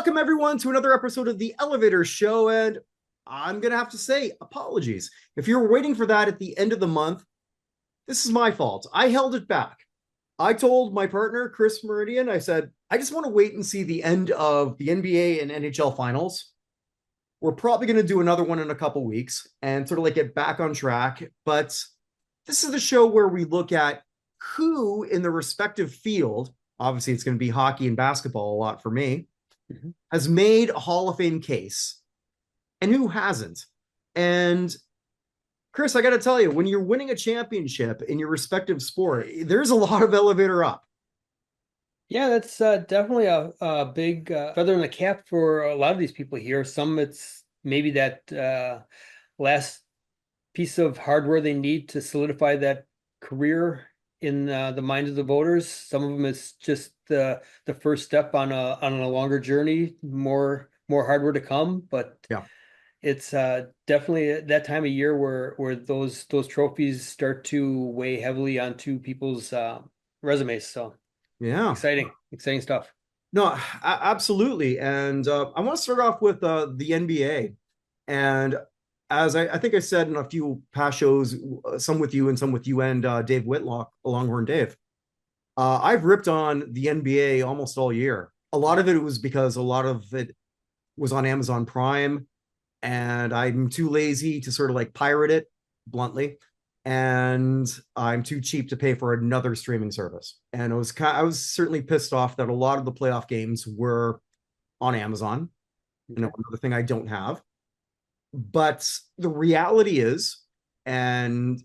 Welcome, everyone, to another episode of the Elevator Show. And I'm going to have to say apologies. If you were waiting for that at the end of the month, this is my fault. I held it back. I told my partner, Chris Mouradian, I said, I just want to wait and see the end of the NBA and NHL Finals. We're probably going to do another one in a couple weeks and sort of like get back on track. But this is the show where we look at who in the respective field, obviously it's going to be hockey and basketball a lot for me, has made a Hall of Fame case and who hasn't. And Chris, I got to tell you, when you're winning a championship in your respective sport, there's a lot of elevator up. Yeah, that's definitely a big feather in the cap for a lot of these people here. Some it's maybe that last piece of hardware they need to solidify that career in the minds of the voters. Some of them is just the first step on a longer journey, more hardware to come. But yeah, it's definitely that time of year where those trophies start to weigh heavily onto people's resumes. So yeah, exciting stuff. no, absolutely. And I want to start off with the NBA. And as I think I said in a few past shows, some with you and Dave Whitlock, Longhorn Dave, I've ripped on the NBA almost all year. A lot of it was because a lot of it was on Amazon Prime, and I'm too lazy to sort of like pirate it, bluntly, and I'm too cheap to pay for another streaming service. And I was certainly pissed off that a lot of the playoff games were on Amazon. You know, another thing I don't have. But the reality is, and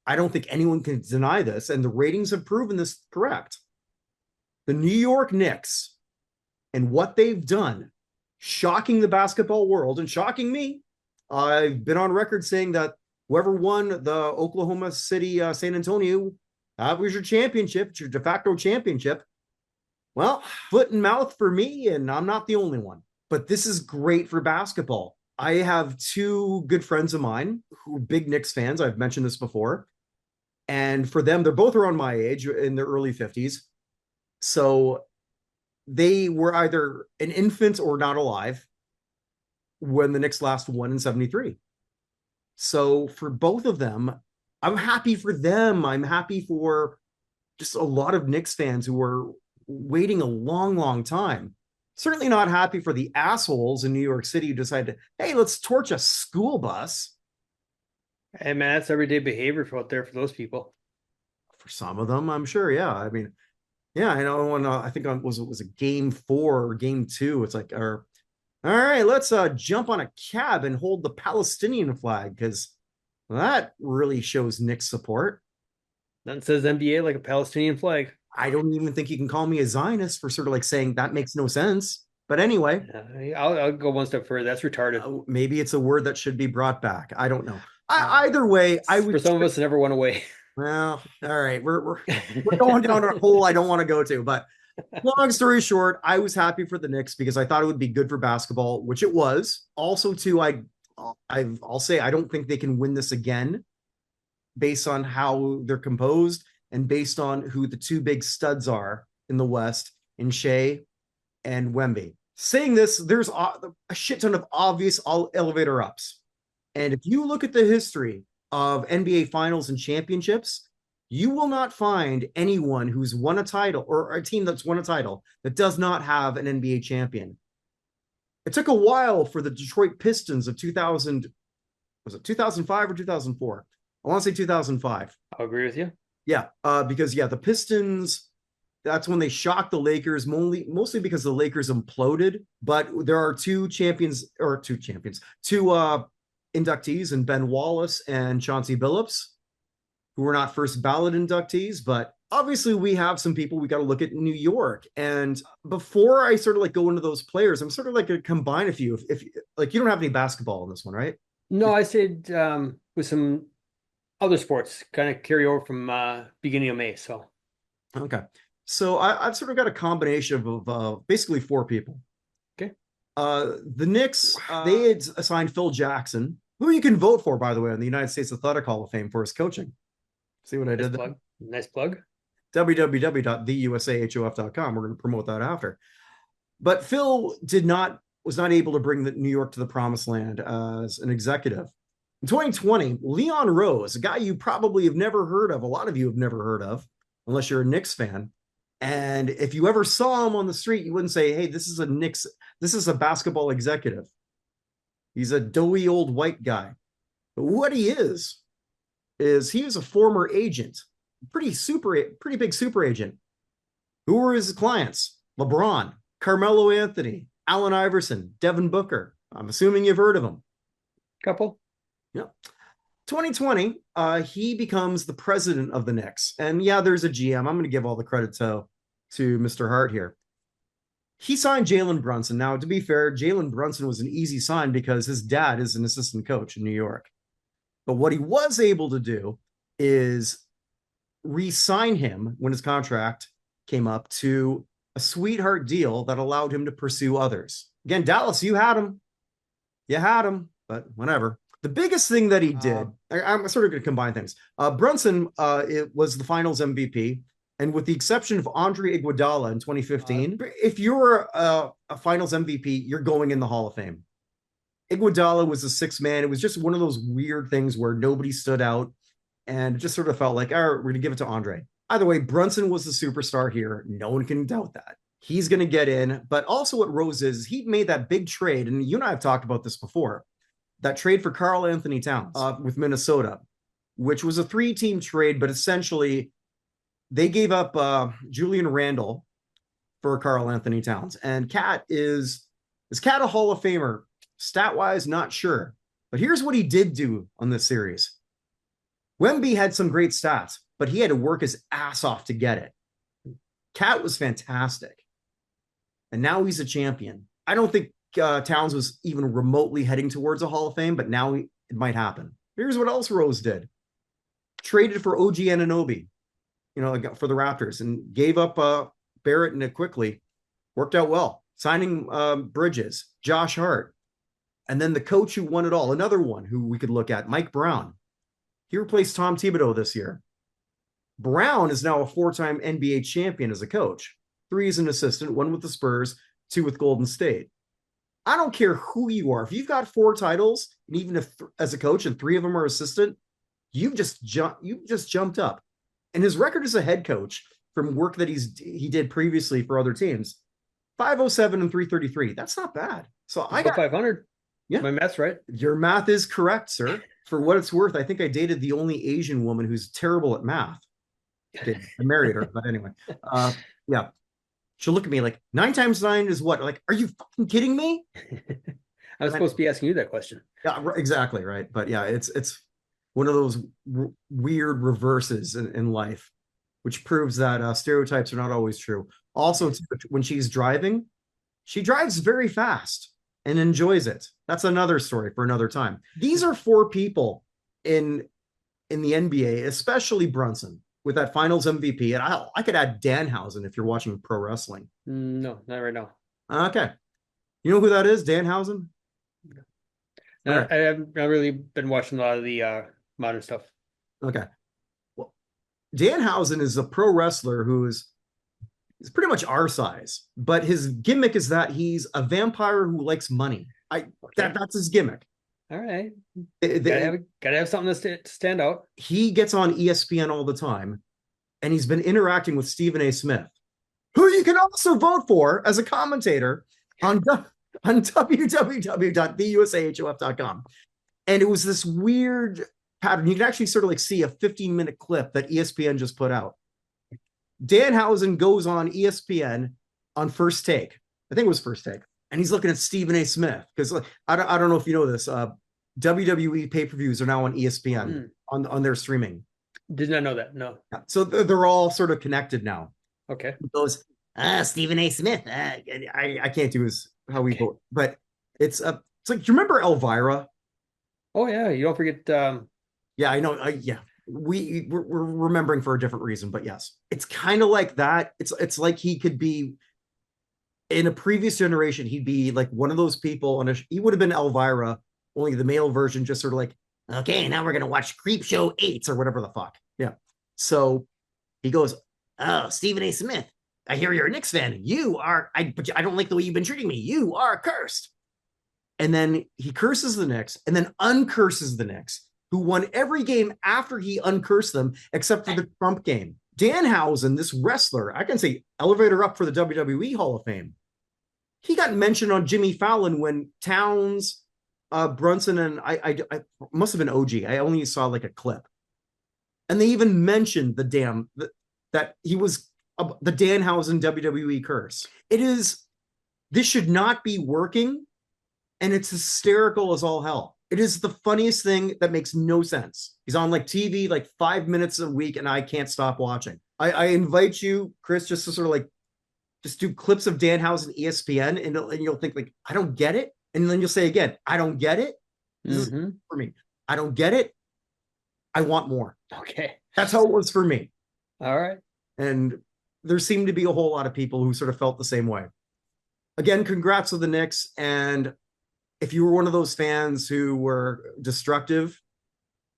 I don't think anyone can deny this, and the ratings have proven this correct. The New York Knicks and what they've done, shocking the basketball world and shocking me. I've been on record saying that whoever won the Oklahoma City San Antonio, that was your championship, it's your de facto championship. Well, foot and mouth for me, and I'm not the only one. But this is great for basketball. I have two good friends of mine who are big Knicks fans. I've mentioned this before. And for them, they're both around my age in their early 50s. So they were either an infant or not alive when the Knicks last won in 73. So for both of them, I'm happy for them. I'm happy for just a lot of Knicks fans who were waiting a long, long time. Certainly not happy for the assholes in New York City who decided, hey, let's torch a school bus. Hey man, that's everyday behavior out there for those people. For some of them, I'm sure. Yeah. I mean, yeah, I know when I think it was a game 4 or game 2. It's like, all right, let's jump on a cab and hold the Palestinian flag because that really shows Knicks support. Nothing says NBA like a Palestinian flag. I don't even think you can call me a Zionist for sort of like saying that makes no sense. But anyway, I'll go one step further. That's retarded. Maybe it's a word that should be brought back. I don't know. Either way, I would. For some of us, it never went away. Well, all right, we're going down a hole I don't want to go to. But long story short, I was happy for the Knicks because I thought it would be good for basketball, which it was. Also, too, I'll say I don't think they can win this again, based on how they're composed and based on who the two big studs are in the West, in Shea and Wemby. Saying this, there's a shit ton of obvious elevator ups. And if you look at the history of NBA finals and championships, you will not find anyone who's won a title or a team that's won a title that does not have an NBA champion. It took a while for the Detroit Pistons of 2000, was it 2005 or 2004? I want to say 2005. I'll agree with you. Yeah, because the Pistons, that's when they shocked the Lakers, mostly because the Lakers imploded. But there are two inductees in Ben Wallace and Chauncey Billups, who were not first ballot inductees. But obviously we have some people we got to look at in New York. And before I sort of like go into those players, I'm sort of like going to combine a few. If like you don't have any basketball in this one, right? No, I said with some other sports kind of carry over from beginning of May. So okay, so I've sort of got a combination of basically 4 people. Okay, the Knicks, they had assigned Phil Jackson, who you can vote for, by the way, in the United States Athletic Hall of Fame for his coaching. See what I did there? Nice plug. www.theusahof.com. We're going to promote that after. But Phil was not able to bring the New York to the promised land as an executive. In 2020, Leon Rose, a guy you probably have never heard of, a lot of you have never heard of, unless you're a Knicks fan. And if you ever saw him on the street, you wouldn't say, hey, this is a basketball executive. He's a doughy old white guy. But what he is he is a former agent, pretty big super agent. Who were his clients? LeBron, Carmelo Anthony, Allen Iverson, Devin Booker. I'm assuming you've heard of him. Couple. Yeah. 2020, he becomes the president of the Knicks. And yeah, there's a GM. I'm going to give all the credit to Mr. Hart here. He signed Jalen Brunson. Now, to be fair, Jalen Brunson was an easy sign because his dad is an assistant coach in New York. But what he was able to do is re-sign him when his contract came up to a sweetheart deal that allowed him to pursue others. Again, Dallas, you had him. But whatever. The biggest thing that he did, I'm sort of going to combine things. Brunson it was the finals MVP. And with the exception of Andre Iguodala in 2015, if you're a finals MVP, you're going in the Hall of Fame. Iguodala was a sixth man. It was just one of those weird things where nobody stood out. And it just sort of felt like, all right, we're going to give it to Andre. Either way, Brunson was the superstar here. No one can doubt that. He's going to get in. But also what Rose is, he made that big trade. And you and I have talked about this before. That trade for Karl Anthony Towns with Minnesota, which was a 3-team trade, but essentially they gave up Julian Randle for Karl Anthony Towns. And Cat is Cat a Hall of Famer? Stat-wise, not sure. But here's what he did do on this series. Wemby had some great stats, but he had to work his ass off to get it. Cat was fantastic. And now he's a champion. I don't think Towns was even remotely heading towards a Hall of Fame, but now it might happen. Here's what else Rose did. Traded for OG Anunoby, for the Raptors, and gave up Barrett and it quickly. Worked out well. Signing Bridges, Josh Hart, and then the coach who won it all, another one who we could look at, Mike Brown. He replaced Tom Thibodeau this year. Brown is now a 4-time NBA champion as a coach. 3 as an assistant, 1 with the Spurs, 2 with Golden State. I don't care who you are. If you've got 4 titles, and even if as a coach and 3 of them are assistant, you've just jumped up. And his record as a head coach from work that he did previously for other teams, 507 and 333. That's not bad. So I got 500. Yeah, my math's right. Your math is correct, sir. For what it's worth, I think I dated the only Asian woman who's terrible at math. I married her, but anyway. Yeah. She'll look at me like 9 times 9 is what? Like, are you fucking kidding me? I was supposed to be asking you that question. Yeah, exactly. Right. But yeah, it's one of those weird reverses in life, which proves that stereotypes are not always true. Also, when she's driving, she drives very fast and enjoys it. That's another story for another time. These are 4 people in the NBA, especially Brunson, with that finals MVP. And I could add Danhausen if you're watching pro wrestling. No, not right now. Okay. You know who that is? Danhausen? No, right. I haven't really been watching a lot of the modern stuff. Okay. Well, Danhausen is a pro wrestler who's pretty much our size, but his gimmick is that he's a vampire who likes money. That's his gimmick. All right. Gotta have something to stand out. He gets on ESPN all the time, and he's been interacting with Stephen A. Smith, who you can also vote for as a commentator on www.theusahof.com. And it was this weird pattern. You can actually sort of like see a 15-minute clip that ESPN just put out. Danhausen goes on ESPN on First Take. I think it was First Take. And he's looking at Stephen A. Smith because I don't know if you know this. WWE pay-per-views are now on ESPN on their streaming. Did not know that. No. Yeah. So they're all sort of connected now. Okay. He goes, Stephen A. Smith. I can't do how we vote, but it's like, do you remember Elvira? Oh yeah, you don't forget. Yeah, I know. Yeah, we're remembering for a different reason, but yes, it's kind of like that. It's like he could be in a previous generation. He'd be like one of those people he would have been Elvira, only the male version, just sort of like, okay, now we're gonna watch Creep Show 8 or whatever the fuck. Yeah. So he goes, oh, Stephen A. Smith. I hear you're a Knicks fan. But I don't like the way you've been treating me. You are cursed. And then he curses the Knicks and then uncurses the Knicks, who won every game after he uncursed them, except for the Trump game. Danhausen, this wrestler, I can say elevator up for the WWE Hall of Fame. He got mentioned on Jimmy Fallon when Towns, Brunson, and I must have been OG. I only saw like a clip. And they even mentioned that he was the Danhausen WWE curse. This should not be working, and it's hysterical as all hell. It is the funniest thing that makes no sense. He's on like TV like 5 minutes a week, and I can't stop watching. I invite you, Chris, just to sort of like just do clips of Danhausen ESPN, and you'll think like, I don't get it. And then you'll say again, I don't get it. This is for me. I don't get it. I want more. Okay. That's how it was for me. All right. And there seemed to be a whole lot of people who sort of felt the same way. Again, congrats to the Knicks. And if you were one of those fans who were destructive,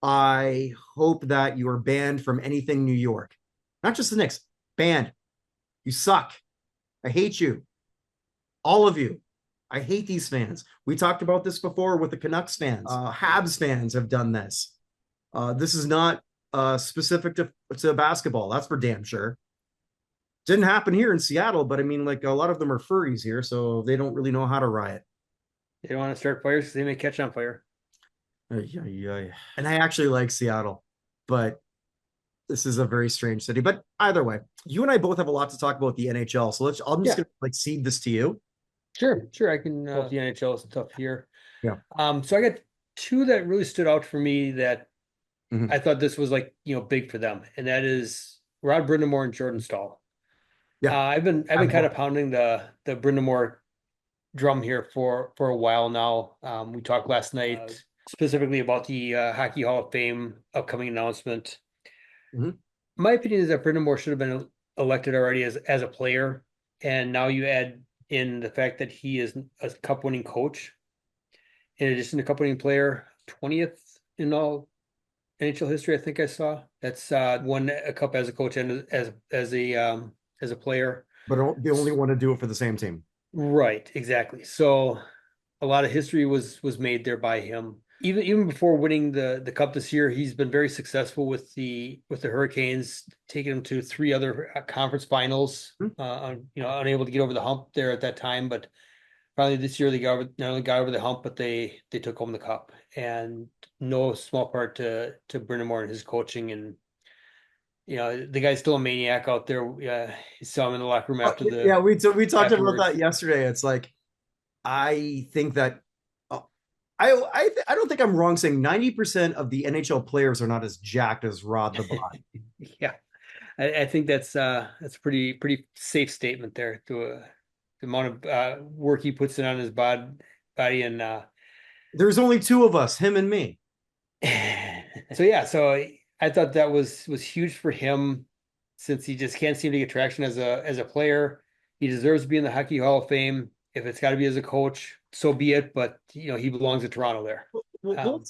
I hope that you are banned from anything New York. Not just the Knicks. Banned. You suck. I hate you. All of you. I hate these fans. We talked about this before with the Canucks fans. Habs fans have done this. This is not specific to basketball. That's for damn sure. Didn't happen here in Seattle, but I mean, like a lot of them are furries here, so they don't really know how to riot. They don't want to start fires because they may catch on fire. And I actually like Seattle, but this is a very strange city. But either way, you and I both have a lot to talk about the NHL. So I'm just gonna like cede this to you. Sure. I can the NHL is tough here. Yeah. So I got two that really stood out for me that I thought this was like, big for them, and that is Rod Brind'Amour and Jordan Staal. Yeah. I've been kind of pounding the Brind'Amour drum here for a while now. We talked last night specifically about the Hockey Hall of Fame upcoming announcement. My opinion is that Brind'Amour should have been elected already as a player, and now you add in the fact that he is a cup-winning coach, in addition to cup-winning player, 20th in all NHL history. I think I saw that's won a cup as a coach and as a player, but they only want to do it for the same team. Right, exactly. So a lot of history was made there by him. Even before winning the cup this year, he's been very successful with the Hurricanes, taking them to 3 other conference finals. Unable to get over the hump there at that time, but finally this year they not only got over the hump, but they took home the cup, and no small part to Brind'Amour and his coaching. And the guy's still a maniac out there. You saw him in the locker room after the we talked about that yesterday. It's like, I think that I don't think I'm wrong saying 90% of the NHL players are not as jacked as Rod the Bod. Yeah, I think that's a pretty safe statement there. To the amount of work he puts in on his body, and there's only 2 of us, him and me. So I thought that was huge for him, since he just can't seem to get traction as a player. He deserves to be in the Hockey Hall of Fame. If it's got to be as a coach, so be it. But he belongs at Toronto there. I want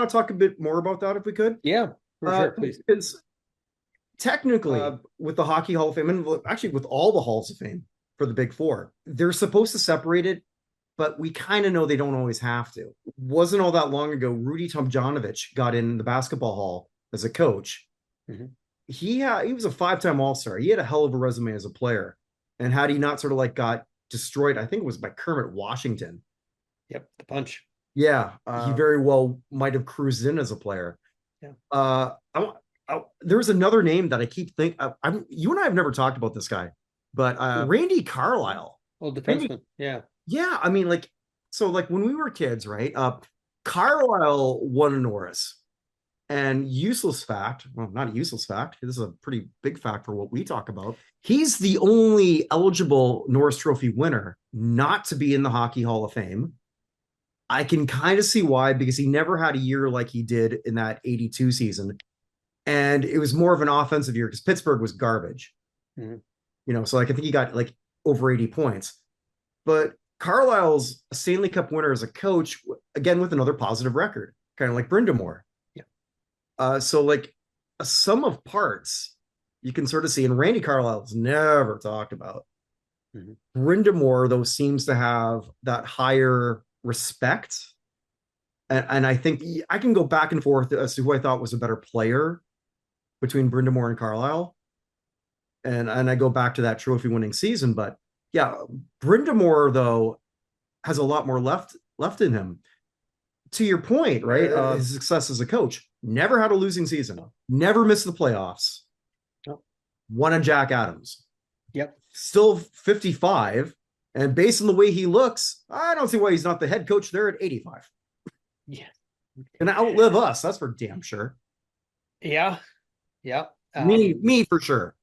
to talk a bit more about that if we could. Yeah, for sure, please. Because technically, with the Hockey Hall of Fame, and actually with all the Halls of Fame for the Big Four, they're supposed to separate it, but we kind of know they don't always have to. It wasn't all that long ago, Rudy Tomjanovich got in the Basketball Hall as a coach. He was a 5-time All-Star. He had a hell of a resume as a player. And had he not sort of like got destroyed, I think it was by Kermit Washington. Yep, the punch. Yeah, he very well might have cruised in as a player. Yeah. There's another name that I keep thinking. You and I have never talked about this guy, but Randy Carlyle. Well, defenseman. Yeah. Yeah, I mean, like when we were kids, right? Carlyle won a Norris. And useless fact, well, not a useless fact, this is a pretty big fact for what we talk about. He's the only eligible Norris Trophy winner not to be in the Hockey Hall of Fame. I can kind of see why, because he never had a year like he did in that 82 season. And it was more of an offensive year because Pittsburgh was garbage. So like, I think he got like over 80 points. But Carlisle's a Stanley Cup winner as a coach, again, with another positive record, kind of like Brind'Amour. So like a sum of parts, you can sort of see, and Randy Carlisle's never talked about. Mhm. Brind'Amour, though, seems to have that higher respect. And I think I can go back and forth as to who I thought was a better player between Brind'Amour and Carlisle. And I go back to that trophy winning season. But yeah, Brind'Amour, though, has a lot more left in him. To your point, right? His success as a coach, never had a losing season, never missed the playoffs, Yep. won a Jack Adams. Yep. Still 55. And based on the way he looks, I don't see why he's not the head coach there at 85. Yeah. Gonna outlive us, that's for damn sure. Yeah. Yeah. Me for sure.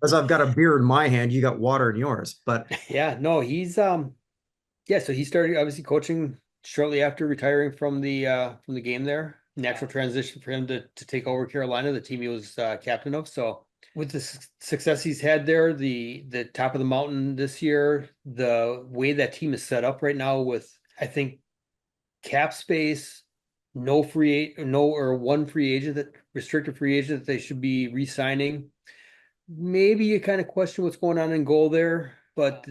As I've got a beer in my hand, you got water in yours. But Yeah, no, he's yeah, so he started obviously coaching shortly after retiring from the game there. Natural transition for him to take over Carolina, the team he was captain of. So with the success he's had there, the top of the mountain this year, the way that team is set up right now with I think cap space, no or one free agent that restricted free agent that they should be re-signing. Maybe you kind of question what's going on in goal there, but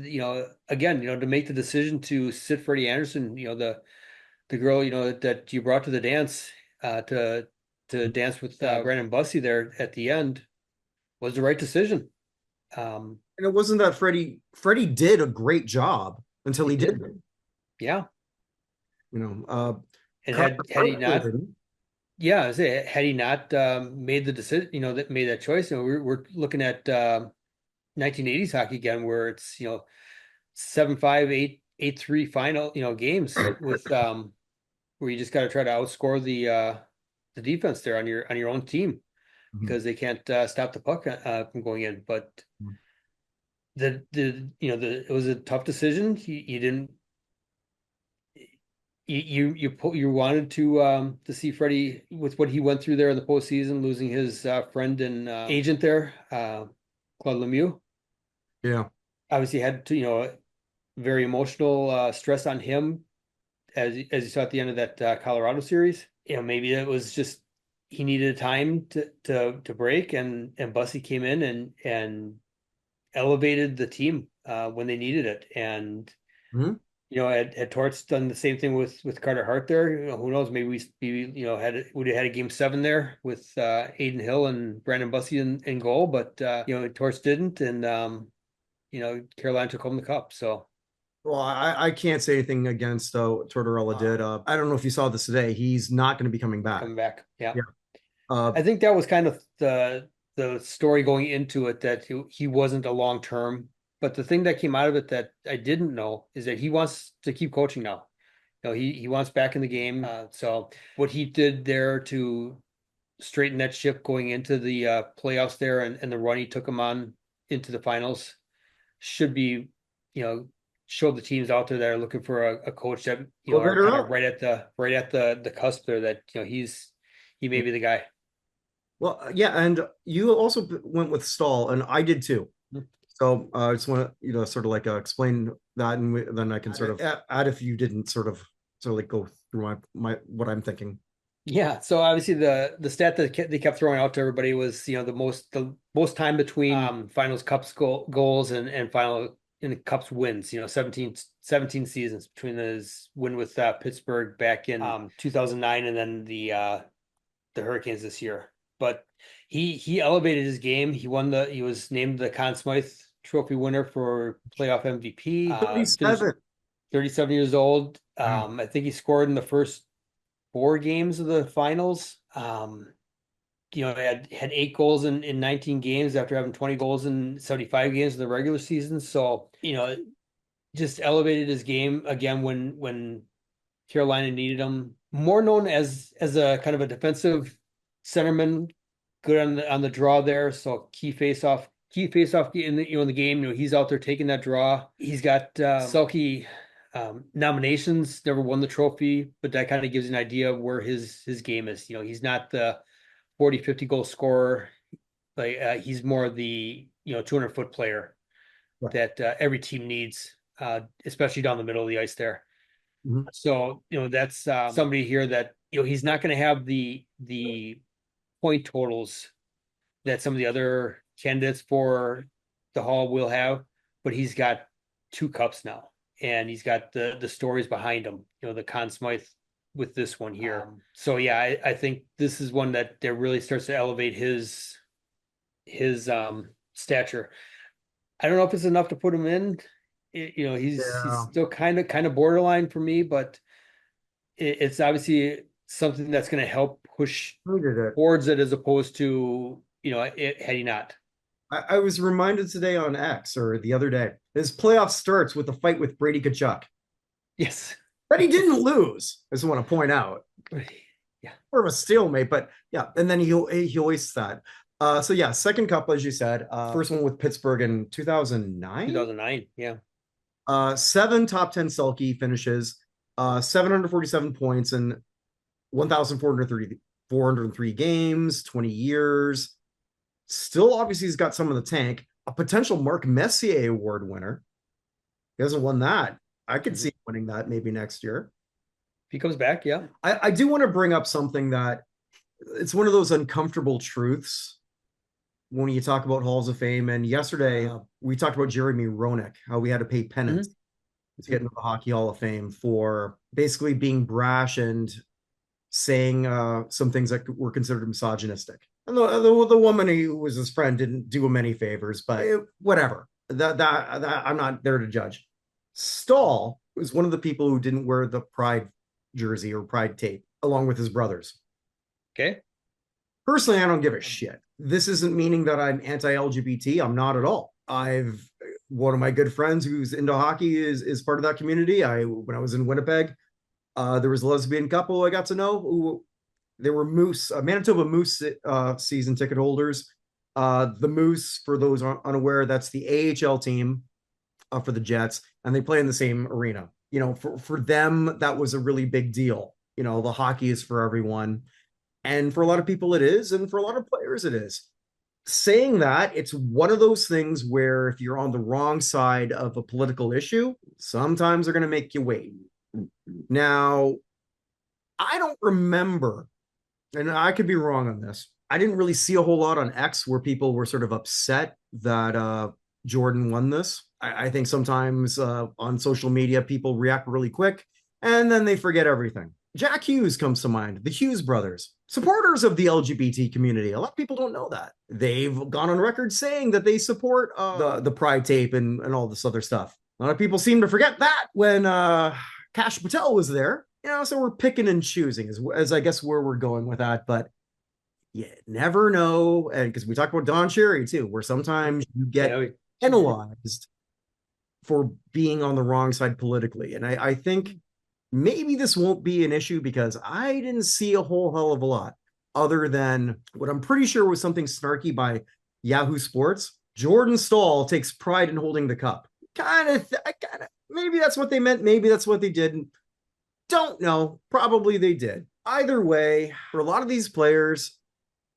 again, to make the decision to sit Freddie Anderson, the girl, that you brought to the dance, to dance with Brandon Bussey there at the end was the right decision. and it wasn't that Freddie did a great job until he Did. didn't. Yeah. You know, And Carter had he not, didn't. yeah, I say, had he not made the decision, that made that choice, we're looking at 1980s hockey again, where it's 7-5, 8-3 final, games with where you just got to try to outscore the defense there on your own team Mhm. because they can't stop the puck from going in. But it was a tough decision. You didn't you wanted to see Freddie with what he went through there in the postseason, losing his friend and agent there, Claude Lemieux. Yeah. Obviously had to very emotional stress on him as you saw at the end of that Colorado series. Maybe it was just he needed time to break, and Bussy came in and elevated the team when they needed it. And Mhm. had Torts done the same thing with Carter Hart there, who knows? Maybe would have had a game 7 there with Aiden Hill and Brandon Bussy in goal, but Torts didn't, and Carolina took home the cup. So. Well, I can't say anything against Tortorella did. I don't know if you saw this today. He's not going to be coming back. Coming back. Yeah. Yeah. Uh, I think that was kind of the story going into it, that he wasn't a long term. But the thing that came out of it that I didn't know is that he wants to keep coaching now. He wants back in the game. So what he did there to straighten that ship going into the playoffs there, and the run he took him on into the finals should be, show the teams out there that are looking for a coach that are kind of right at the cusp there, that he may be the guy. well, yeah, and you also went with Staal, and I did too. Mhm. So I just want to, sort of like explain that, and then I can sort of add if you didn't sort of like go through my what I'm thinking. Yeah, so obviously the stat that they kept throwing out to everybody was the most time between finals cups goals and final in the cups wins, 17 seasons between his win with Pittsburgh back in 2009, and then the Hurricanes this year. But he elevated his game. He was named the Conn Smythe Trophy winner for playoff MVP. 37. 37 years old. I think he scored in the first 4 games of the finals. Had 8 goals in 19 games after having 20 goals in 75 games in the regular season. So, just elevated his game again when Carolina needed him. More known as a kind of a defensive centerman, good on the draw there. So key face off in the game. He's out there taking that draw. He's got Selke nominations, never won the trophy, but that kind of gives you an idea of where his game is. He's not the 40, 50 goal scorer. Like he's more the 200-foot player Right. that every team needs, especially down the middle of the ice there. Mhm. So that's somebody here that he's not going to have the point totals that some of the other candidates for the Hall will have, but he's got 2 cups now, and he's got the stories behind him. The Conn Smythe with this one here. So yeah, I think this is one that really starts to elevate his stature. I don't know if it's enough to put him in. He's Yeah. still kind of borderline for me, but it's obviously something that's going to help push Hated it. towards it as opposed to had he not. I was reminded today on X or the other day, his playoff starts with a fight with Brady Tkachuk. Yes. But he didn't lose. I just want to point out. Yeah. More of a stalemate, but yeah. And then he hoists that. So yeah, second cup, as you said. First one with Pittsburgh in 2009. 2009. Yeah. 7 top 10 Selke finishes, 747 points in 1,403 games, 20 years. Still, obviously, he's got some in the tank. A potential Mark Messier Award winner. He hasn't won that. I could see him winning that maybe next year. If he comes back, yeah. I do want to bring up something that it's one of those uncomfortable truths when you talk about Halls of Fame. And yesterday, we talked about Jeremy Roenick, how we had to pay penance to get into the Hockey Hall of Fame for basically being brash and saying some things that were considered misogynistic. And the woman who was his friend didn't do him any favors, but whatever. That I'm not there to judge. Staal was one of the people who didn't wear the Pride jersey or Pride tape, along with his brothers. Okay. Personally, I don't give a shit. This isn't meaning that I'm anti-LGBT. I'm not at all. One of my good friends who's into hockey is part of that community. When I was in Winnipeg, there was a lesbian couple I got to know who they were Manitoba Moose season ticket holders. The Moose, for those unaware, that's the AHL team for the Jets, and they play in the same arena. For them, that was a really big deal. The hockey is for everyone. And for a lot of people it is, and for a lot of players it is. Saying that, it's one of those things where if you're on the wrong side of a political issue, sometimes they're going to make you wait. Now, I don't remember, and I could be wrong on this, I didn't really see a whole lot on X where people were sort of upset that Jordan won this. I think sometimes on social media, people react really quick, and then they forget everything. Jack Hughes comes to mind, the Hughes brothers, supporters of the LGBT community. A lot of people don't know that. They've gone on record saying that they support the Pride tape and all this other stuff. A lot of people seem to forget that when Kash Patel was there. So we're picking and choosing as I guess where we're going with that. But you never know. And because we talked about Don Cherry too, where sometimes you get penalized for being on the wrong side politically. And I think maybe this won't be an issue because I didn't see a whole hell of a lot other than what I'm pretty sure was something snarky by Yahoo Sports. Jordan Staal takes pride in holding the cup. Maybe that's what they meant. Maybe that's what they didn't. Don't know. Probably they did. Either way, for a lot of these players,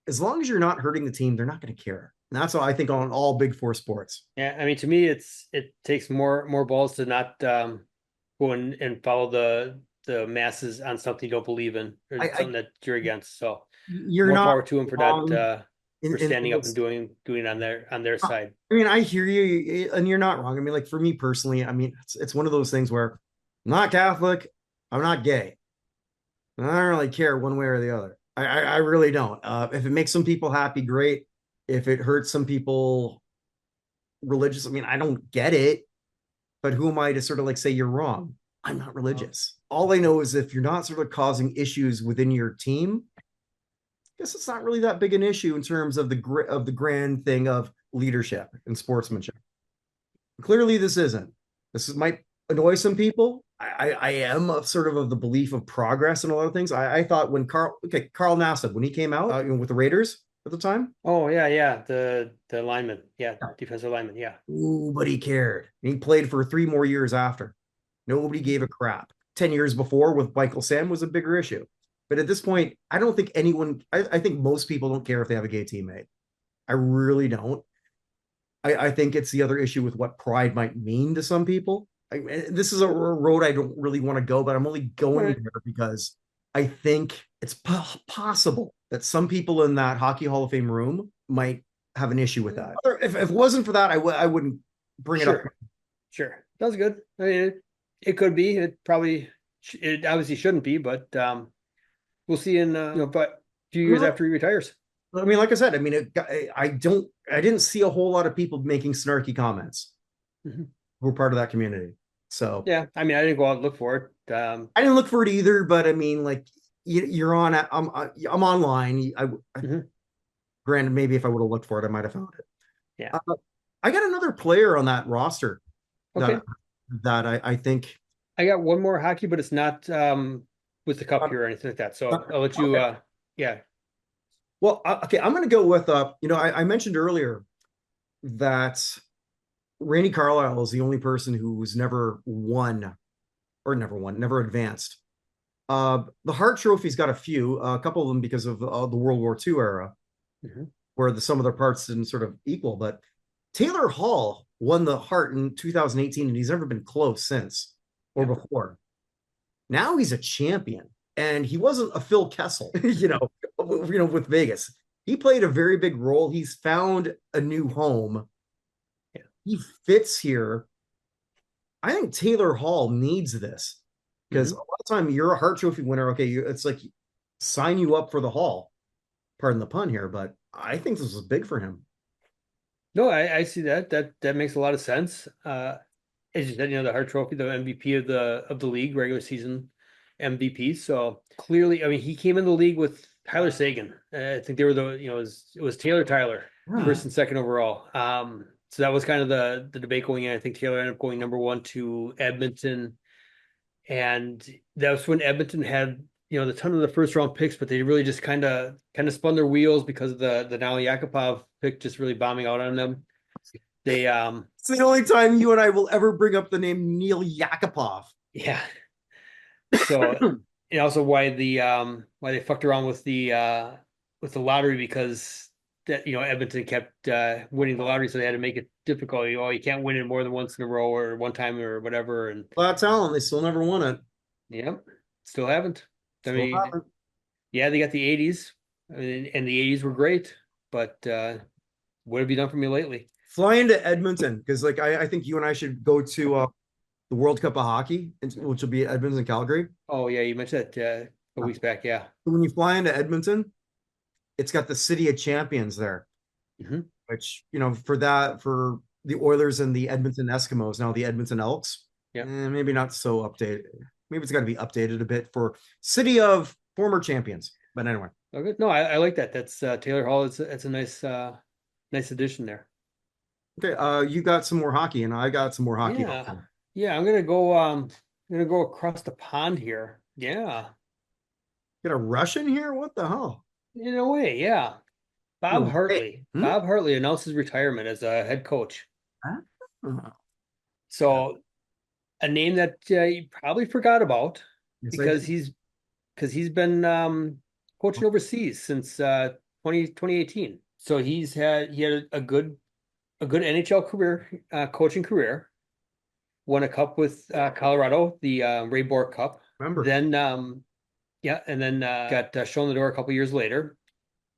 as long as you're not hurting the team, they're not going to care. And that's what I think on all Big Four sports. Yeah, I mean, to me, it takes more balls to not go and follow the masses on something you don't believe in or something that you're against. So you're more not power to them for that for standing up and doing it on their side. I mean, I hear you, and you're not wrong. I mean, like for me personally, I mean, it's one of those things where I'm not Catholic, I'm not gay. I don't really care one way or the other. I really don't. If it makes some people happy, great. If it hurts some people religious, I mean, I don't get it. But who am I to sort of like say you're wrong? I'm not religious. All I know is if you're not sort of causing issues within your team, I guess it's not really that big an issue in terms of the grand thing of leadership and sportsmanship. Clearly, this isn't. Might annoy some people. I am sort of the belief of progress in a lot of things. I thought when Carl Nassib, when he came out with the Raiders at the time. Oh, yeah. The lineman. Yeah. Defensive lineman. Yeah. Nobody cared. He played for 3 more years after. Nobody gave a crap. 10 years before with Michael Sam was a bigger issue. But at this point, I don't think anyone, I think most people don't care if they have a gay teammate. I really don't. I think it's the other issue with what pride might mean to some people. This is a road I don't really want to go, but I'm only going there because I think it's possible that some people in that Hockey Hall of Fame room might have an issue with that. If it wasn't for that, I wouldn't bring it up. Sure. That's good. I mean, it could be. It obviously shouldn't be, but we'll see in but a few years after he retires. I mean, like I said, I mean, I didn't see a whole lot of people making snarky comments who were part of that community. So yeah, I mean, I didn't go out and look for it. I didn't look for it either, but I mean, like you're on, I'm online. Granted, maybe if I would have looked for it, I might have found it. Yeah. I got another player on that roster okay. that I think. I got one more hockey, but it's not with the cup here or anything like that. So I'll let you. Yeah. Well, okay, I'm going to go with I mentioned earlier that Randy Carlyle is the only person who's never never advanced. The Hart Trophy's got a couple of them because of the World War II era, where some of their parts didn't sort of equal. But Taylor Hall won the Hart in 2018, and he's never been close since or before. Now he's a champion, and he wasn't a Phil Kessel, with Vegas. He played a very big role. He's found a new home. Yeah. He fits here. I think Taylor Hall needs this because a lot of time you're a Hart Trophy winner. Okay, it's like sign you up for the Hall. Pardon the pun here, but I think this was big for him. No, I see that. That makes a lot of sense. As you said, the Hart Trophy, the MVP of the league, regular season MVP. So clearly, I mean, he came in the league with Tyler Seguin. I think they were it was Tyler, first and second overall. So that was kind of the debate going in. I think Taylor ended up going number 1 to Edmonton, and that was when Edmonton had the ton of the first round picks, but they really just kind of spun their wheels because of the Nail Yakupov pick just really bombing out on them. They it's the only time you and I will ever bring up the name Neil Yakupov. Yeah. So and also why they fucked around with the lottery, because that Edmonton kept winning the lottery, so they had to make it difficult. You can't win it more than once in a row or one time or whatever. And flat talent, they still never won it. Yep, still haven't. Yeah, they got the 80s, and the 80s were great, but what have you done for me lately? Flying to Edmonton, because I think you and I should go to the World Cup of Hockey, which will be at Edmonton, Calgary. Oh yeah, you mentioned that a couple weeks back. Yeah. When you fly into Edmonton, it's got the City of Champions there, which for the Oilers and the Edmonton Eskimos, now the Edmonton Elks. Yeah, maybe not so updated. Maybe it's got to be updated a bit for City of former champions. But anyway. Okay. No, I like that. That's Taylor Hall. It's a nice addition there. Okay, you got some more hockey, and I got some more hockey. Yeah, I'm gonna go across the pond here. Yeah. Get a Russian here? What the hell? In a way, yeah. Bob Hartley. Bob Hartley announced his retirement as a head coach. So a name that you probably forgot about, because he's been coaching overseas since 2018. So he had a good NHL career, coaching career. Won a cup with Colorado, the Ray Bork Cup. Remember. Then and then got shown the door a couple years later.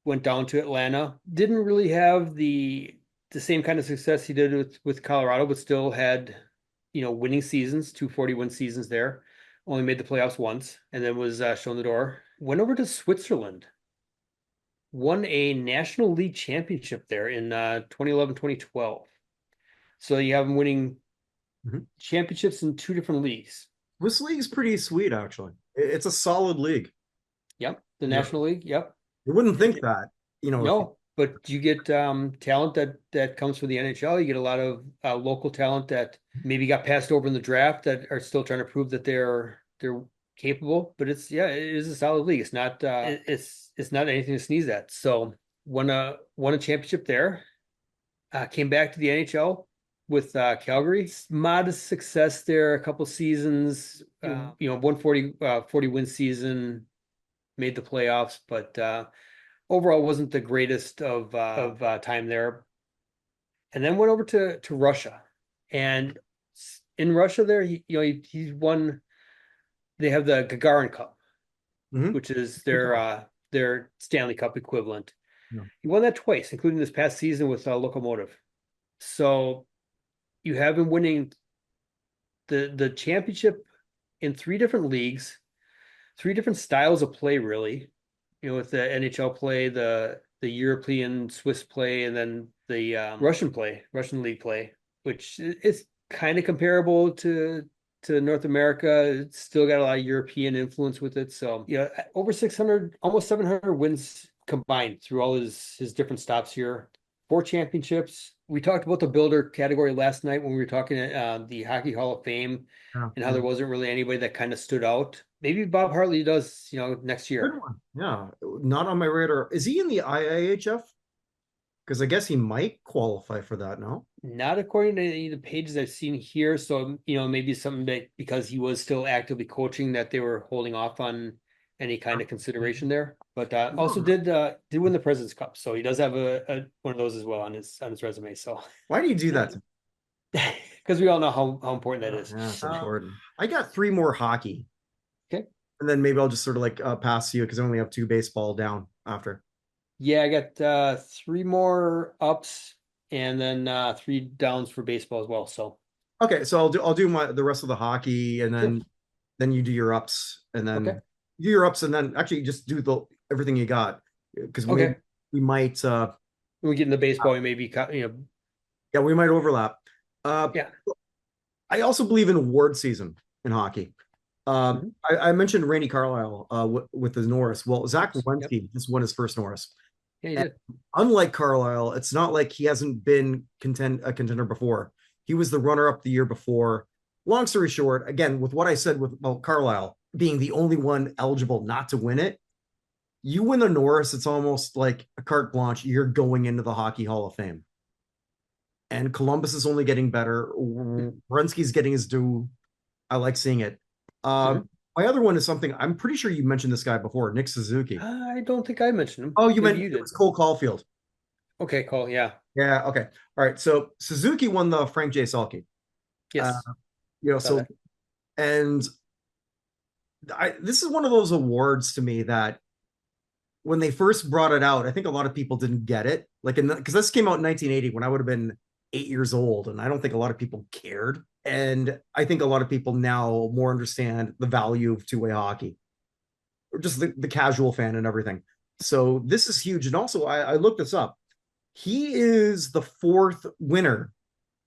Went down to Atlanta. Didn't really have the same kind of success he did with Colorado, but still had winning seasons, 241 seasons there. Only made the playoffs once, and then was shown the door. Went over to Switzerland. Won a National League championship there in 2011, 2012. So you have him winning championships in 2 different leagues. This league's pretty sweet, actually. It's a solid league. Yep, the National League. Yep. You wouldn't think that, No, but you get talent that comes from the NHL. You get a lot of local talent that maybe got passed over in the draft that are still trying to prove that they're capable. But it is a solid league. It's not it's not anything to sneeze at. So won a championship there. Came back to the NHL with Calgary. Modest success there, a couple seasons. 140 win season, made the playoffs, but overall wasn't the greatest of time there. And then went over to Russia, and in Russia there, he's won. They have the Gagarin Cup, which is their Stanley Cup equivalent. Yeah. He won that twice, including this past season with Locomotive. So you have him winning the championship in three different leagues, three different styles of play, really. With the NHL play, the European Swiss play, and then the Russian league play, which is kind of comparable to North America. It's still got a lot of European influence with it. So over 600, almost 700 wins combined through all his different stops here. 4 championships. We talked about the builder category last night when we were talking at the Hockey Hall of Fame Yeah. and how there wasn't really anybody that kind of stood out. Maybe Bob Hartley does, next Good year. one. Yeah. Not on my radar. Is he in the IIHF? Because I guess he might qualify for that now. Not according to any of the pages I've seen here. So, maybe something that because he was still actively coaching that they were holding off on any kind of consideration there. But also did win the President's Cup. So he does have a one of those as well on his resume. So Why do you do that? because we all know how important that is. Yeah, it's important. I got 3 more hockey. Okay. And then maybe I'll just sort of like pass you because I only have 2 baseball down after. Yeah, I got 3 more ups and then 3 downs for baseball as well. So Okay, so I'll do the rest of the hockey and sure. then you do your ups and then Okay. do your ups and then actually just do the everything you got because Okay. we might When we get into baseball, we maybe yeah, we might overlap. yeah. I also believe in award season in hockey. Mhm. I mentioned Randy Carlisle with the Norris. Well, Zach Yep. Werenski just won his first Norris. Yeah, you And did. unlike Carlisle, it's not like he hasn't been a contender before. He was the runner-up the year before. Long story short, again, with what I said with Carlisle being the only one eligible not to win it, you win the Norris, it's almost like a carte blanche. You're going into the Hockey Hall of Fame. And Columbus is only getting better. Werenski's getting his due. I like seeing it. Mhm. My other one is something I'm pretty sure you mentioned this guy before, Nick Suzuki. I don't think I mentioned him. Oh, you Maybe meant you it did. was Cole Caulfield. Okay, cool. Yeah. Yeah, okay. All right. So Suzuki won the Frank J. Selke. Uh, Yes. Saw so that. and this is one of those awards to me that when they first brought it out, I think a lot of people didn't get it. Like, because this came out in 1980 when I would have been 8 years old, and I don't think a lot of people cared. And I think a lot of people now more understand the value of two-way hockey, or just the casual fan and everything. So this is huge. And also, I looked this up. He is the 4th winner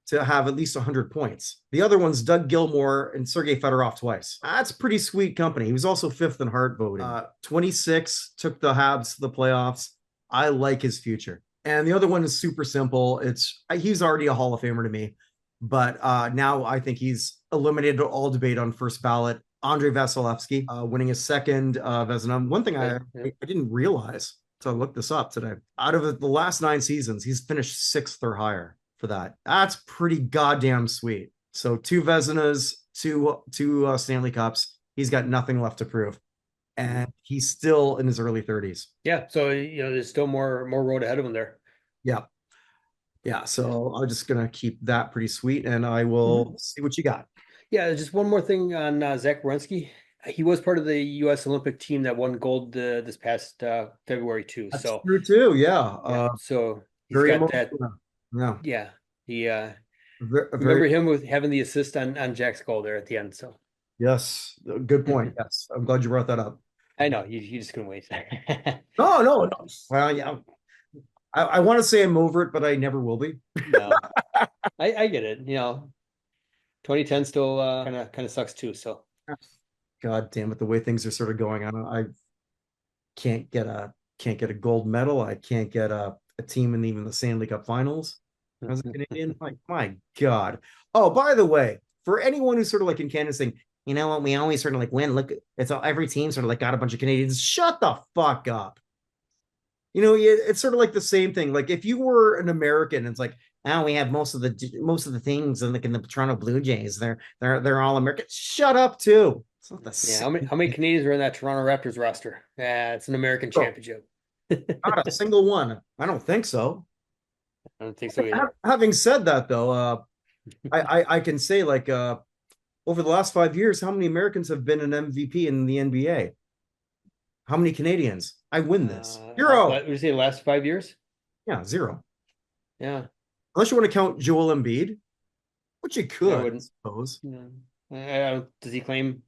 to have at least 100 points. The other one's Doug Gilmour and Sergei Fedorov twice. That's pretty sweet company. He was also 5th in Hart voting. 26 took the Habs to the playoffs. I like his future. And the other one is super simple. He's already a Hall of Famer to me, but now I think he's eliminated all debate on first ballot. Andrei Vasilevsky winning his second Vezina. One thing Okay. I didn't realize, so I looked this up today. Out of the last 9 seasons, he's finished 6th or higher for that. That's pretty goddamn sweet. So 2 Vezinas, two Stanley Cups. He's got nothing left to prove, and he's still in his early 30s. Yeah. So there's still more road ahead of him there. Yeah, yeah. So I'm just gonna keep that pretty sweet, and I will see what you got. Yeah. Just one more thing on Zach Werenski. He was part of the U.S. Olympic team that won gold this past February too. That's So true too. Yeah. yeah. So he's Very got that. emotional. Yeah. Yeah. He Very, remember him with having the assist on Jack's goal there at the end. So yes. Good point. Yes. I'm glad you brought that up. I know you just couldn't wait. No, no, no. Well, yeah. I want to say I'm over it, but I never will be. No, I get it. 2010 still kind of sucks too. So God damn it, the way things are sort of going on, I can't get a gold medal. I can't get a team in even the Stanley Cup Finals. As a Canadian, like my God. Oh, by the way, for anyone who's sort of like in Canada saying, you know what, we always sort of like win. Look, it's all every team sort of like got a bunch of Canadians. Shut the fuck up. It's sort of like the same thing. Like if you were an American, it's like, oh, we have most of the things in the Toronto Blue Jays. They're all American. Shut up, too. It's not the yeah, same. how many Canadians are in that Toronto Raptors roster? Yeah, it's an American championship. Not a single one. I don't think so. I don't think so either. Having said that, though, I can say like over the last 5 years, how many Americans have been an MVP in the NBA? How many Canadians? I win this. Zero. Would you say the last 5 years? Yeah, zero. Yeah, Unless you want to count Joel Embiid, which you I could, I wouldn't. suppose. No. Does he claim?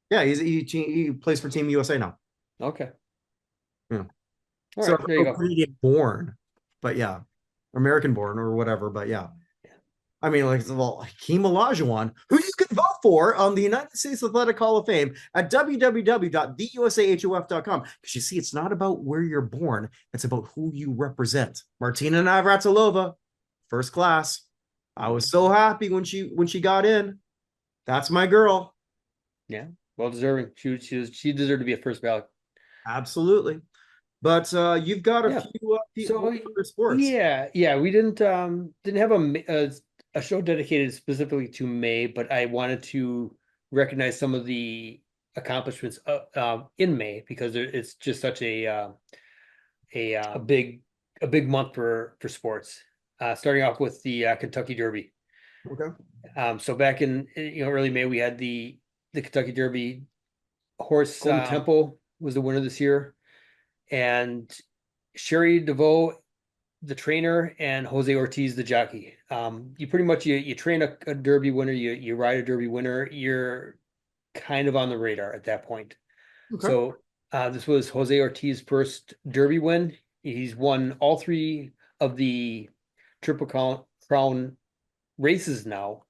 Yeah, he plays for Team USA now. Okay. Yeah. All So right, there you no go. Canadian born, but yeah, American born or whatever. But yeah, I mean, like, well, Hakeem Olajuwon, who you can vote for on the United States Athletic Hall of Fame at www.theusahof.com. Because you see, it's not about where you're born, it's about who you represent. Martina Navratilova, first class. I was so happy when she got in. That's my girl. Yeah, well deserving. She deserved to be a first ballot. Absolutely. But you've got a Yeah. few So other sports. yeah, we didn't have a show dedicated specifically to May, but I wanted to recognize some of the accomplishments in May because it's just such a big month for sports. Starting off with the Kentucky Derby. Okay. So back in early May, we had the Kentucky Derby horse. Golden Temple was the winner this year, and Sherry DeVoe, the trainer, and Jose Ortiz, the jockey. You pretty much you train a Derby winner, you ride a Derby winner, you're kind of on the radar at that point. Okay. So this was Jose Ortiz's first Derby win. He's won all three of the Triple Crown races now.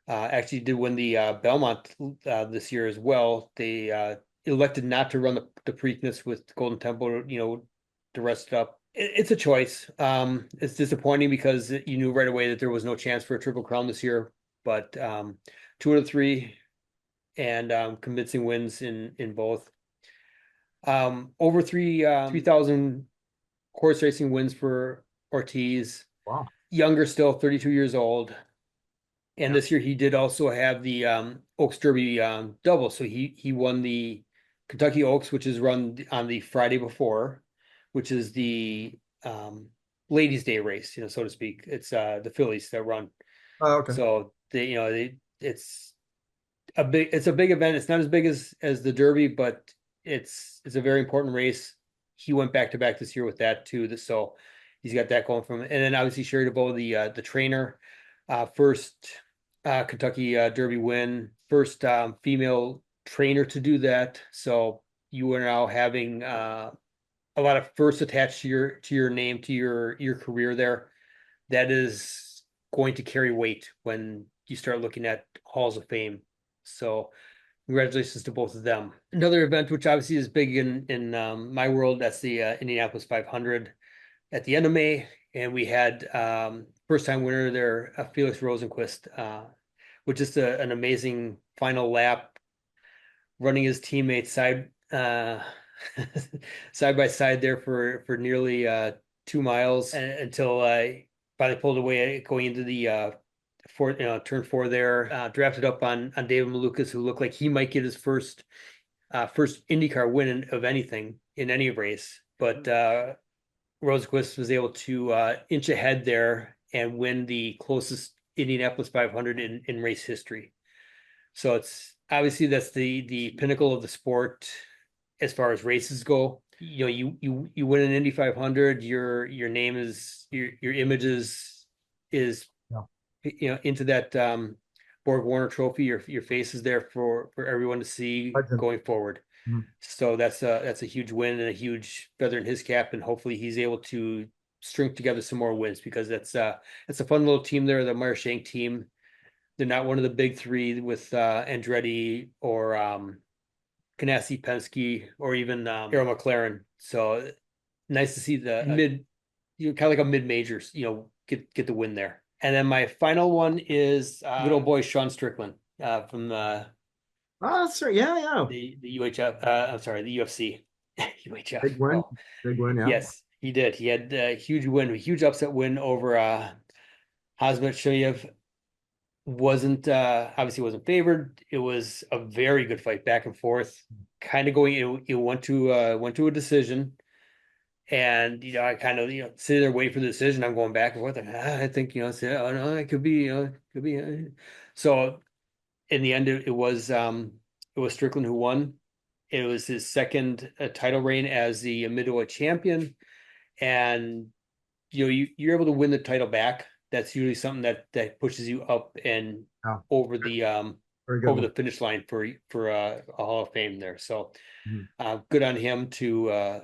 Actually did win the Belmont this year as well. They elected not to run the Preakness with Golden Temple, to rest it up. It's a choice. It's disappointing because you knew right away that there was no chance for a Triple Crown this year, but 2 out of 3 and convincing wins in both. Over 3,000 horse racing wins for Ortiz. Wow. Younger still, 32 years old. And Yeah. this year he did also have the Oaks Derby double. So he won the Kentucky Oaks, which is run on the Friday before, which is the ladies' day race, so to speak. It's the fillies that run. Okay. So it's a big event. It's not as big as the Derby, but it's a very important race. He went back to back this year with that too. So he's got that going from. And then obviously Sherry DeVoe, the trainer, first Kentucky Derby win, first female trainer to do that. So you are now having a lot of firsts attached to your name, to your career there. That is going to carry weight when you start looking at halls of fame. So congratulations to both of them. Another event which obviously is big in my world, that's the Indianapolis 500 at the end of May, and we had first time winner there, Felix Rosenquist, with just an amazing final lap, running his teammates side by side there for nearly 2 miles until finally pulled away going into the turn 4 there. Drafted up on David Malukas, who looked like he might get his first IndyCar win of anything in any race, but Rosenquist was able to inch ahead there and win the closest Indianapolis 500 in race history. So it's obviously that's the pinnacle of the sport as far as races go. You win an Indy 500, your name is your image is into that Borg Warner Trophy. Your face is there for everyone to see going forward. Mm-hmm. So that's a huge win and a huge feather in his cap, and hopefully he's able to string together some more wins because that's a fun little team there, the Meyer Shank team. They're not one of the big three with Andretti or Ganassi, Penske, or even Arrow McLaren. So nice to see the kind of like a mid majors, get the win there. And then my final one is good old boy Sean Strickland from That's right. Yeah. the UHF. I'm sorry, the UFC. UHF. Big win. Oh, Big win. Yeah. yes, he did. He had a huge win, a huge upset win over Hazmat Shoyev. Obviously wasn't favored. It was a very good fight, back and forth, kind of going. It went to a decision, and I kind of sitting there waiting for the decision. I'm going back and forth. I think oh no, it could be could be. So in the end, it was Strickland who won. It was his second title reign as the middleweight champion, and you're able to win the title back. That's usually something that pushes you up and Yeah, over the very good one. finish line for a Hall of Fame there. So Mhm. good on him to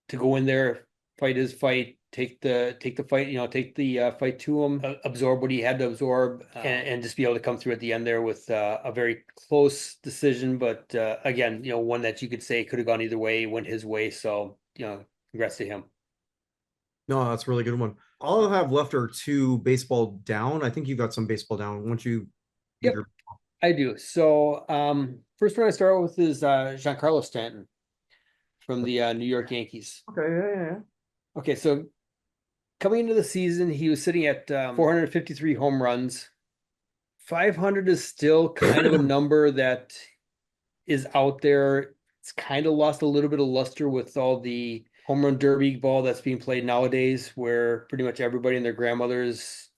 go in there, fight his fight, take the fight, take the fight to him, absorb what he had to absorb, and just be able to come through at the end there with a very close decision. But again, one that you could say could have gone either way, went his way. So congrats to him. No, that's a really good one. All I have left are two baseball down. I think you got some baseball down. Once you give Yep, your I do. So first one I start with is Giancarlo Stanton from the New York Yankees. okay, yeah. Okay, so coming into the season, he was sitting at 453 home runs. 500 is still kind of a number that is out there. It's kind of lost a little bit of luster with all the home run derby ball that's being played nowadays, where pretty much everybody and their grandmother is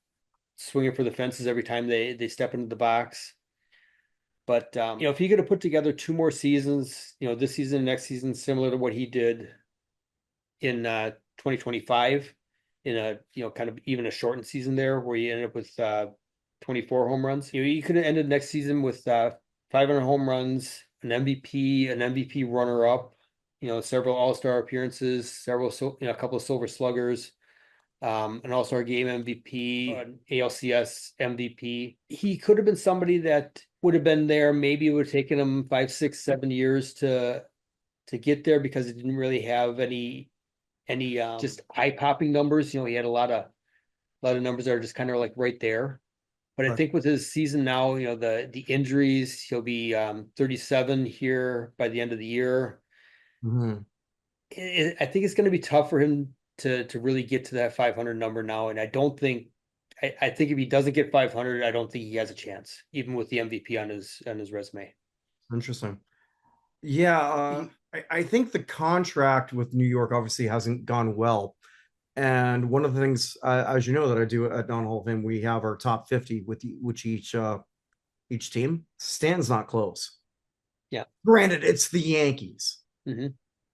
swinging for the fences every time they step into the box. But if he could have put together two more seasons, this season, next season, similar to what he did in 2025, in a kind of even a shortened season there, where he ended up with 24 home runs. He could have ended next season with 500 home runs, an MVP, an MVP runner-up, several All-Star appearances, several a couple of Silver Sluggers, an All-Star Game MVP, an ALCS MVP. He could have been somebody that would have been there. Maybe it would have taken him 5, 6, 7 years to get there, because he didn't really have any just eye-popping numbers. He had a lot of numbers that are just kind of like right there. But I Right. think with his season now, the injuries, he'll be 37 here by the end of the year. Mhm. I think it's going to be tough for him to really get to that 500 number now. And I don't think I think if he doesn't get 500, I don't think he has a chance, even with the MVP on his resume. Interesting. Yeah, I think the contract with New York obviously hasn't gone well. And one of the things, as you know, that I do at Non Hall of Fame, we have our top 50 with which each team. Stan's not close. Yeah. Granted, it's the Yankees. Hmm.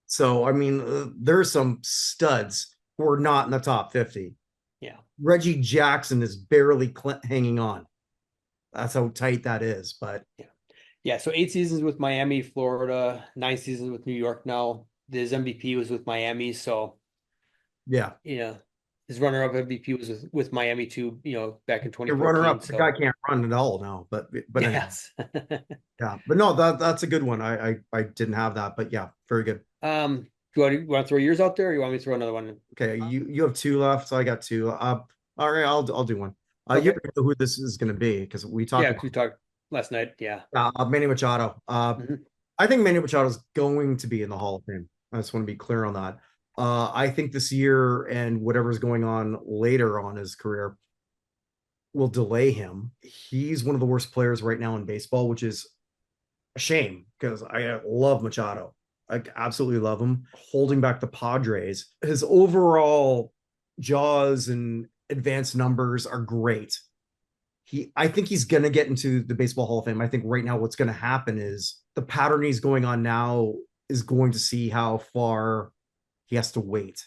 So, I mean, there's some studs who are not in the top 50. Yeah. Reggie Jackson is barely hanging on. That's how tight that is. But Yeah. Yeah. So 8 seasons with Miami, Florida, 9 seasons with New York now. His MVP was with Miami. So, yeah, his runner-up MVP was with Miami too, back in the runner 2014. up, the guy So, can't run at all now. But anyway, yes. yeah. But no, that's a good one. I didn't have that, but yeah, very good. Do you want to throw yours out there, or you want me to throw another one? Okay, you have two left, so I got two. All right, I'll do one. You Okay. already know who this is going to be because we talked Yeah, about because we talked last night. Yeah. Manny Machado. Mhm. I think Manny Machado is going to be in the Hall of Fame. I just want to be clear on that. I think this year and whatever's going on later on his career will delay him. He's one of the worst players right now in baseball, which is a shame because I love Machado. I absolutely love him. Holding back the Padres, his overall jaws and advanced numbers are great. I think he's going to get into the Baseball Hall of Fame. I think right now what's going to happen is the pattern he's going on now is going to see how far he has to wait.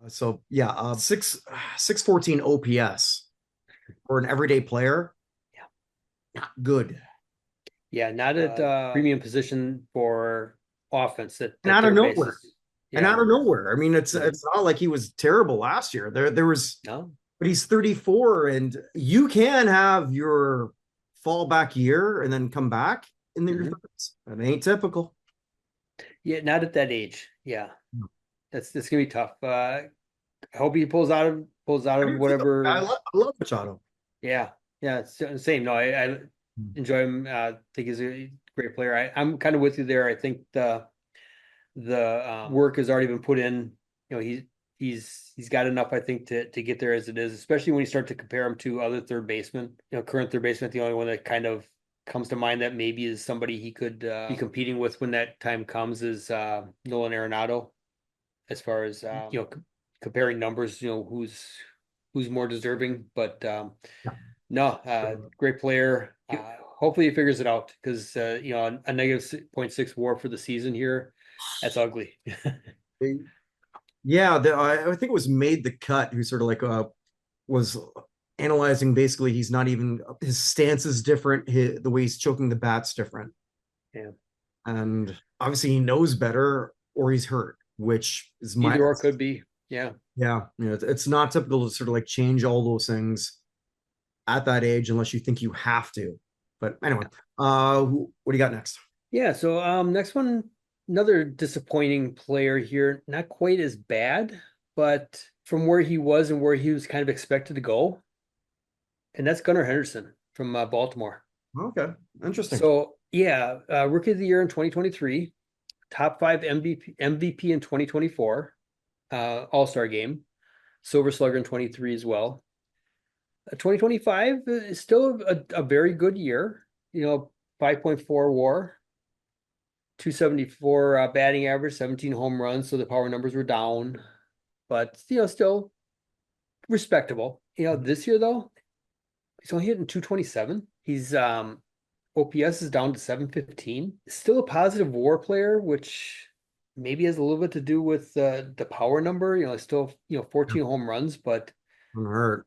So yeah, 614 OPS for an everyday player, Yeah. not good. Yeah, not at premium position for offense that And out of third base nowhere, is. and Yeah. out of nowhere. I mean, it's Mhm. it's not like he was terrible last year. There was, No. but he's 34, and you can have your fallback year and then come back in your Mhm. 30s. It ain't typical. Yeah, not at that age. Yeah, that's gonna be tough. I hope he pulls out of I whatever. love Machado. Yeah, yeah, it's the same. No, I enjoy him. Think he's a great player. I'm kind of with you there. I think the work has already been put in. He's got enough, I think, to get there as it is, especially when you start to compare him to other third basemen. Current third baseman, the only one that kind of comes to mind that maybe is somebody he could be competing with when that time comes is Nolan Arenado. As far as comparing numbers, who's more deserving. But Yeah. no, great player. hopefully he figures it out because a negative 0.6 WAR for the season here, that's ugly. Yeah, I think it was Made the Cut who sort of like was analyzing basically he's not even his stance is different, the way he's choking the bat's different. Yeah. And obviously he knows better or he's hurt, which is Either or could be. Yeah. yeah, it's not typical to sort of like change all those things at that age unless you think you have to. But anyway, what do you got next? Yeah. So next one, another disappointing player here. Not quite as bad, but from where he was and where he was kind of expected to go. And that's Gunnar Henderson from Baltimore. Okay, interesting. So yeah, Rookie of the Year in 2023, top 5 MVP in 2024, All-Star game, Silver Slugger in 23 as well. 2025 is still a very good year. 5.4 WAR, 274 batting average, 17 home runs. So the power numbers were down, but still respectable. This year though, he's only hitting 227. He's OPS is down to 715. Still a positive WAR player, which maybe has a little bit to do with the power number. Still 14 home runs, but I'm hurt.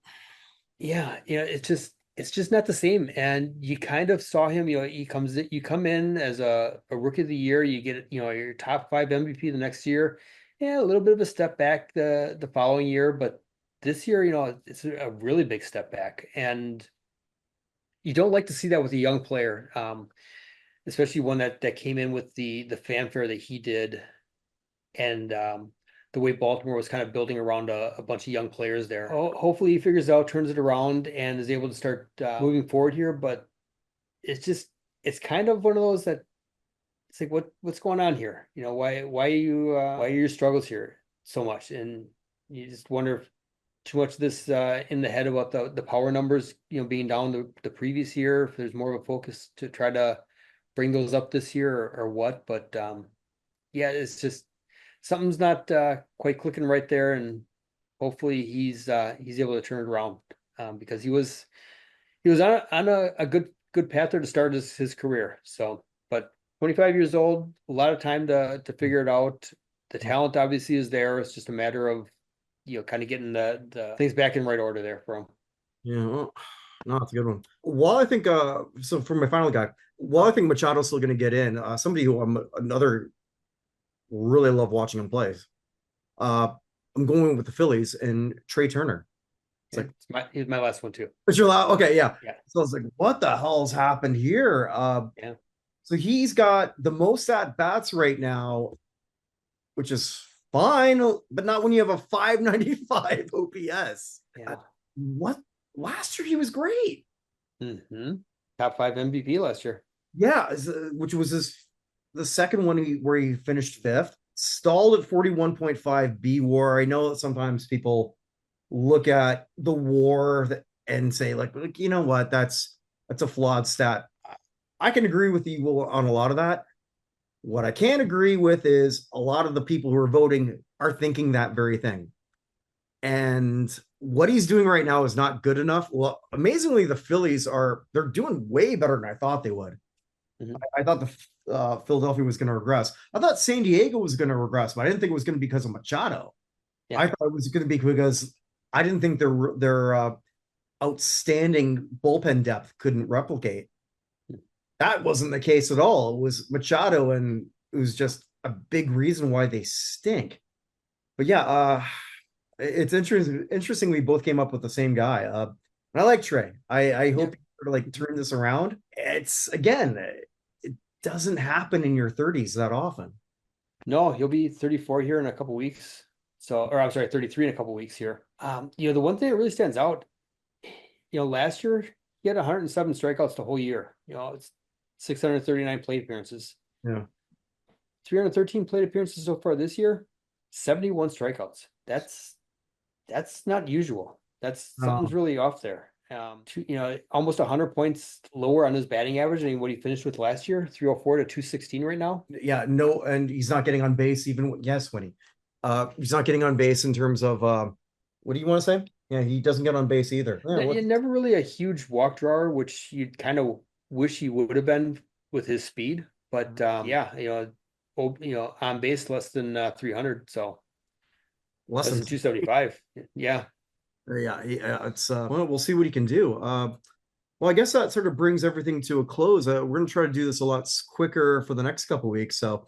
yeah, it's just not the same. And you kind of saw him. You come in as a rookie of the year. You get your top 5 MVP the next year. Yeah, a little bit of a step back the following year, but this year, it's a really big step back, and you don't like to see that with a young player, especially one that came in with the fanfare that he did, and the way Baltimore was kind of building around a bunch of young players there. Hopefully he figures it out, turns it around, and is able to start moving forward here. But it's kind of one of those that it's like what's going on here? Why are your struggles here so much? And you just wonder if too much of this in the head about the power numbers, being down the previous year, if there's more of a focus to try to bring those up this year or what. But yeah, it's just something's not quite clicking right there, and hopefully he's able to turn it around because he was on a good path there to start his career. So, but 25 years old, a lot of time to figure it out. The talent obviously is there. It's just a matter of kind of getting the things back in right order there for him. Yeah, well, no, that's a good one. While I think, so for my final guy, while I think Machado's still going to get in, somebody who another really love watching him play. I'm going with the Phillies and Trea Turner. It's like he's my last one too. But you're allowed, okay, yeah. Yeah. So I was like, what the hell's happened here? Yeah. So he's got the most at bats right now, which is fine, but not when you have a 595 OPS. Yeah. What last year he was great. Mm-hmm. Top 5 MVP last year. Yeah, which was the second one where he finished 5th. Stalled at 41.5 B WAR. I know that sometimes people look at the WAR and say, like, you know what, that's a flawed stat. I can agree with you on a lot of that. What I can't agree with is a lot of the people who are voting are thinking that very thing. And what he's doing right now is not good enough. Well, amazingly, the Phillies they're doing way better than I thought they would. Mm-hmm. I thought the Philadelphia was going to regress. I thought San Diego was going to regress, but I didn't think it was going to be because of Machado. Yeah. I thought it was going to be because I didn't think their outstanding bullpen depth couldn't replicate. That wasn't the case at all. It was Machado, and it was just a big reason why they stink. But yeah, it's interesting. Interesting, we both came up with the same guy. And I like Trea. I hope he sort of like turn this around. It's again, it doesn't happen in your 30s that often. No, he'll be 34 here in a couple weeks. So, or I'm sorry, 33 in a couple weeks here. The one thing that really stands out, last year he had 107 strikeouts the whole year. It's 639 plate appearances. Yeah. 313 plate appearances so far this year, 71 strikeouts. That's not usual. Something's really off there. Almost 100 points lower on his batting average than what he finished with last year, 304 to 216 right now. Yeah, no, and he's not getting on base even Winnie. He's not getting on base in terms of what do you want to say? Yeah, he doesn't get on base either. Yeah, never really a huge walk drawer, which you'd kind of wish he would have been with his speed, but yeah, on base less than 300, so Less less than than 275. Yeah. yeah, it's well, we'll see what he can do. Well, I guess that sort of brings everything to a close. We're going to try to do this a lot quicker for the next couple of weeks. So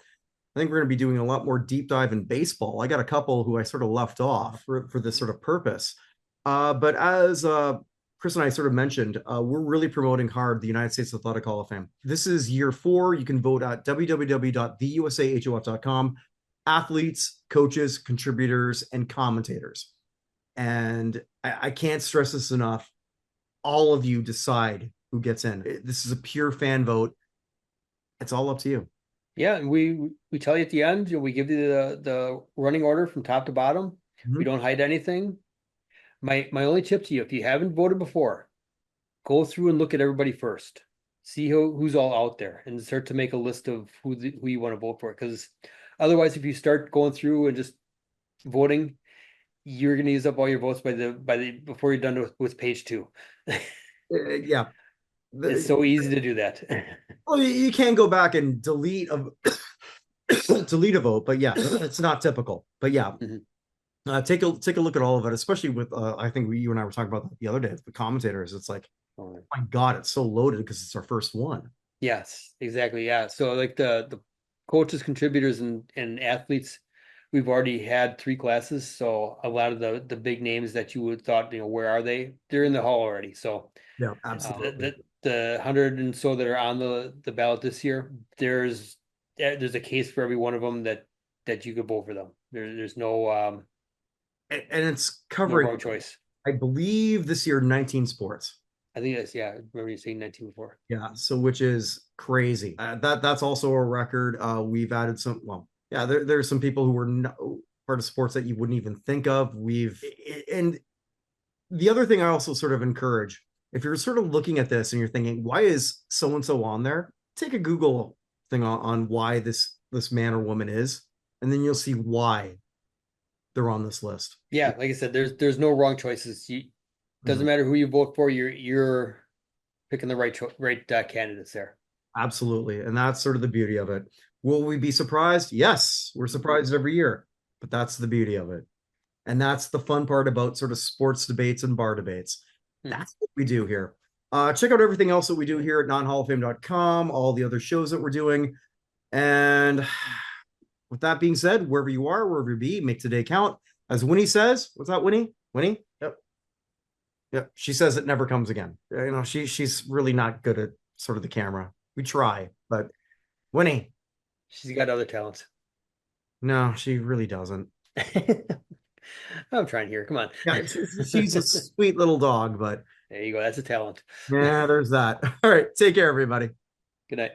I think we're going to be doing a lot more deep dive in baseball. I got a couple who I sort of left off for this sort of purpose. But as Chris and I sort of mentioned, we're really promoting hard the United States Athletic Hall of Fame. This is year 4. You can vote at www.theusahof.com. Athletes, coaches, contributors, and commentators. And I can't stress this enough. All of you decide who gets in. This is a pure fan vote. It's all up to you. Yeah, and we tell you at the end, we give you the running order from top to bottom. Mm-hmm. We don't hide anything. My only tip to you, if you haven't voted before, go through and look at everybody first. See who's all out there and start to make a list of who you want to vote for. Because otherwise, if you start going through and just voting, you're going to use up all your votes before you're done with page 2. Yeah. It's so easy to do that. Well, you can go back and delete a delete a vote, but yeah, it's not typical. But yeah, take a look at all of it, especially with I think you and I were talking about that the other day. The commentators, it's like, oh my God, it's so loaded because it's our first one. Yes, exactly. Yeah. So like the coaches, contributors, and athletes, we've already had 3 classes. So a lot of the big names that you would thought, where are they? They're in the hall already. So yeah, absolutely. The 100 and so that are on the ballot this year, there's a case for every one of them that you could vote for them. There's no And it's no covering, wrong choice. I believe, this year 19 sports. I think that's, yeah. I remember you saying 19 before. Yeah, so which is crazy. That's also a record. We've added some. Well, yeah, there's some people who were part of sports that you wouldn't even think of. And the other thing I also sort of encourage, if you're sort of looking at this and you're thinking, why is so and so on there? Take a Google thing on why this man or woman is, and then you'll see why they're on this list. Yeah, like I said, there's no wrong choices. Doesn't matter who you vote for. You're picking the right candidates there. Absolutely, and that's sort of the beauty of it. Will we be surprised? Yes, we're surprised every year, but that's the beauty of it. And that's the fun part about sort of sports debates and bar debates. That's what we do here. Check out everything else that we do here at nonhalloffame.com, all the other shows that we're doing. And with that being said, wherever you are, wherever you be, make today count. As Winnie says, what's that, Winnie? Winnie? Yep. Yep. She says it never comes again. She's really not good at sort of the camera. We try, but Winnie. She's got other talents. No, she really doesn't. I'm trying here. Come on. Yeah, she's a sweet little dog, but there you go. That's a talent. yeah, there's that. All right. Take care, everybody. Good night.